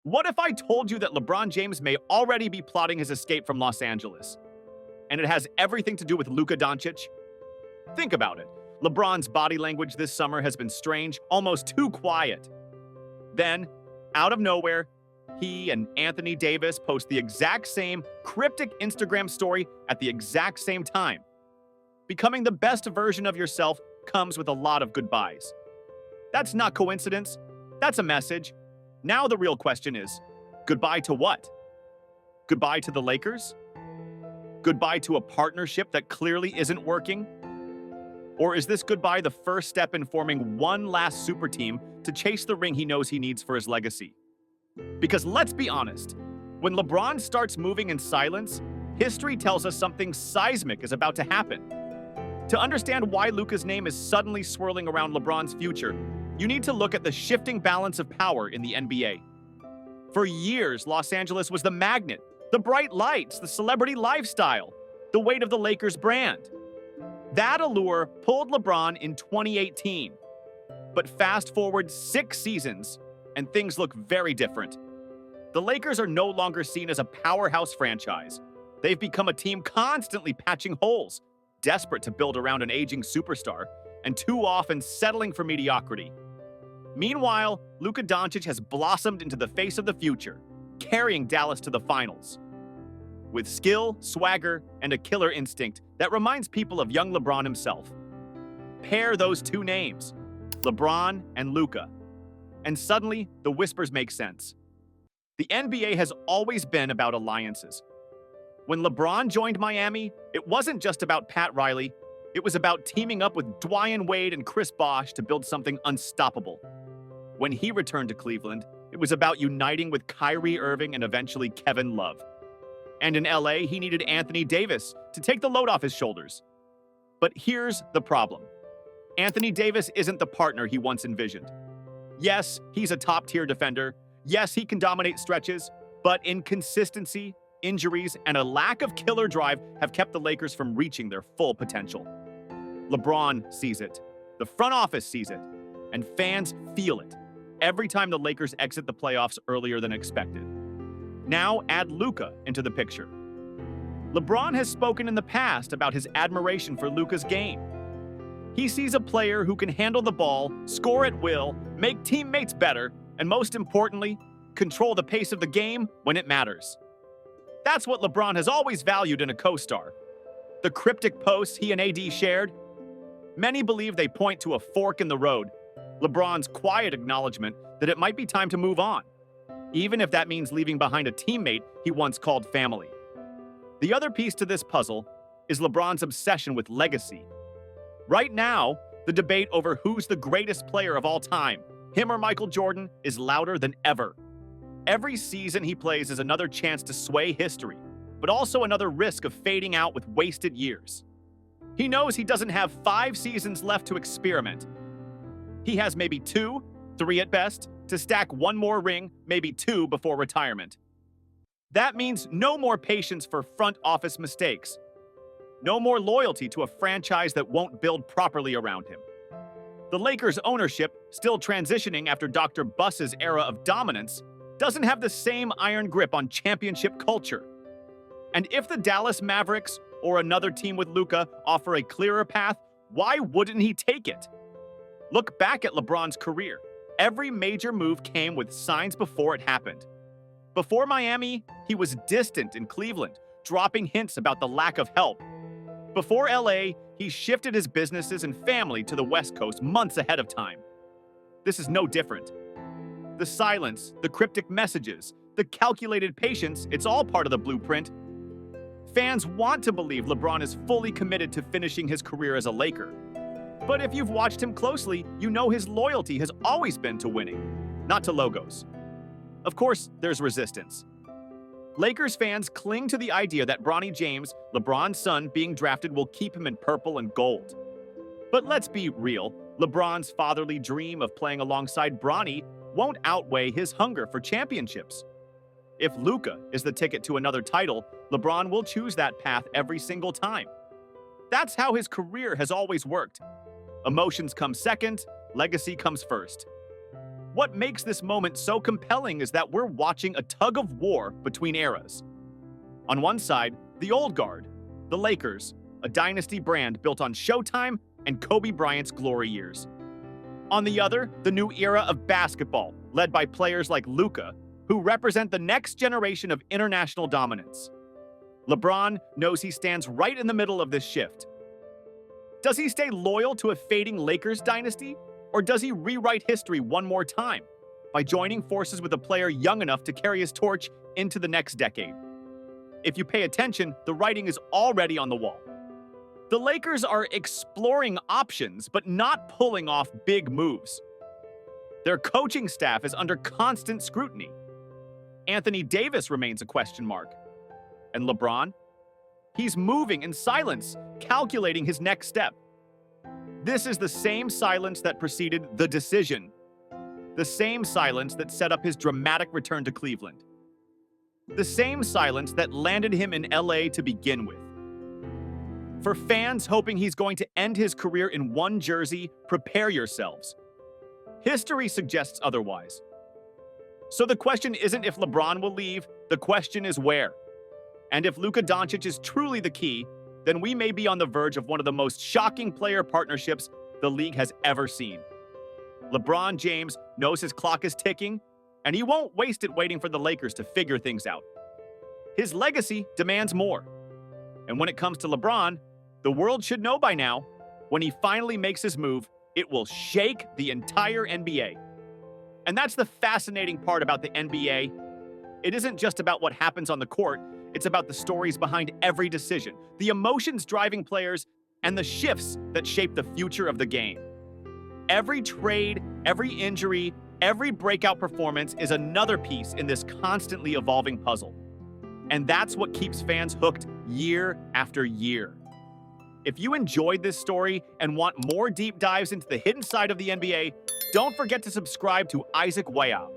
What if I told you that LeBron James may already be plotting his escape from Los Angeles? And it has everything to do with Luka Doncic? Think about it. LeBron's body language this summer has been strange, almost too quiet. Then, out of nowhere, he and Anthony Davis post the exact same cryptic Instagram story at the exact same time. Becoming the best version of yourself comes with a lot of goodbyes. That's not coincidence. That's a message. Now the real question is, goodbye to what? Goodbye to the Lakers? Goodbye to a partnership that clearly isn't working? Or is this goodbye the first step in forming one last super team to chase the ring he knows he needs for his legacy? Because let's be honest, when LeBron starts moving in silence, history tells us something seismic is about to happen. To understand why Luka's name is suddenly swirling around LeBron's future, you need to look at the shifting balance of power in the NBA. For years, Los Angeles was the magnet, the bright lights, the celebrity lifestyle, the weight of the Lakers brand. That allure pulled LeBron in 2018. But fast forward 6 seasons, and things look very different. The Lakers are no longer seen as a powerhouse franchise. They've become a team constantly patching holes, desperate to build around an aging superstar, and too often settling for mediocrity. Meanwhile, Luka Doncic has blossomed into the face of the future, carrying Dallas to the finals. With skill, swagger, and a killer instinct that reminds people of young LeBron himself. Pair those two names, LeBron and Luka, and suddenly the whispers make sense. The NBA has always been about alliances. When LeBron joined Miami, it wasn't just about Pat Riley, it was about teaming up with Dwyane Wade and Chris Bosh to build something unstoppable. When he returned to Cleveland, it was about uniting with Kyrie Irving and eventually Kevin Love. And in LA, he needed Anthony Davis to take the load off his shoulders. But here's the problem. Anthony Davis isn't the partner he once envisioned. Yes, he's a top-tier defender. Yes, he can dominate stretches, but inconsistency, injuries, and a lack of killer drive have kept the Lakers from reaching their full potential. LeBron sees it, the front office sees it, and fans feel it every time the Lakers exit the playoffs earlier than expected. Now add Luka into the picture. LeBron has spoken in the past about his admiration for Luka's game. He sees a player who can handle the ball, score at will, make teammates better, and most importantly, control the pace of the game when it matters. That's what LeBron has always valued in a co-star. The cryptic posts he and AD shared, many believe they point to a fork in the road, LeBron's quiet acknowledgement that it might be time to move on, even if that means leaving behind a teammate he once called family. The other piece to this puzzle is LeBron's obsession with legacy. Right now, the debate over who's the greatest player of all time, him or Michael Jordan, is louder than ever. Every season he plays is another chance to sway history, but also another risk of fading out with wasted years. He knows he doesn't have 5 seasons left to experiment. He has maybe 2, 3 at best, to stack one more ring, maybe 2 before retirement. That means no more patience for front office mistakes. No more loyalty to a franchise that won't build properly around him. The Lakers' ownership, still transitioning after Dr. Buss's era of dominance, doesn't have the same iron grip on championship culture. And if the Dallas Mavericks or another team with Luka offer a clearer path, why wouldn't he take it? Look back at LeBron's career. Every major move came with signs before it happened. Before Miami, he was distant in Cleveland, dropping hints about the lack of help. Before LA, he shifted his businesses and family to the West Coast months ahead of time. This is no different. The silence, the cryptic messages, the calculated patience, it's all part of the blueprint. Fans want to believe LeBron is fully committed to finishing his career as a Laker. But if you've watched him closely, you know his loyalty has always been to winning, not to logos. Of course, there's resistance. Lakers fans cling to the idea that Bronny James, LeBron's son, being drafted will keep him in purple and gold. But let's be real, LeBron's fatherly dream of playing alongside Bronny won't outweigh his hunger for championships. If Luka is the ticket to another title, LeBron will choose that path every single time. That's how his career has always worked. Emotions come second, legacy comes first. What makes this moment so compelling is that we're watching a tug of war between eras. On one side, the old guard, the Lakers, a dynasty brand built on Showtime and Kobe Bryant's glory years. On the other, the new era of basketball, led by players like Luka, who represent the next generation of international dominance. LeBron knows he stands right in the middle of this shift. Does he stay loyal to a fading Lakers dynasty, or does he rewrite history one more time by joining forces with a player young enough to carry his torch into the next decade? If you pay attention, the writing is already on the wall. The Lakers are exploring options, but not pulling off big moves. Their coaching staff is under constant scrutiny. Anthony Davis remains a question mark. And LeBron? He's moving in silence, calculating his next step. This is the same silence that preceded the decision. The same silence that set up his dramatic return to Cleveland. The same silence that landed him in LA to begin with. For fans hoping he's going to end his career in one jersey, prepare yourselves. History suggests otherwise. So the question isn't if LeBron will leave, the question is where. And if Luka Doncic is truly the key, then we may be on the verge of one of the most shocking player partnerships the league has ever seen. LeBron James knows his clock is ticking, and he won't waste it waiting for the Lakers to figure things out. His legacy demands more. And when it comes to LeBron, the world should know by now, when he finally makes his move, it will shake the entire NBA. And that's the fascinating part about the NBA. It isn't just about what happens on the court, it's about the stories behind every decision, the emotions driving players, and the shifts that shape the future of the game. Every trade, every injury, every breakout performance is another piece in this constantly evolving puzzle. And that's what keeps fans hooked year after year. If you enjoyed this story and want more deep dives into the hidden side of the NBA, don't forget to subscribe to Isaac Weah.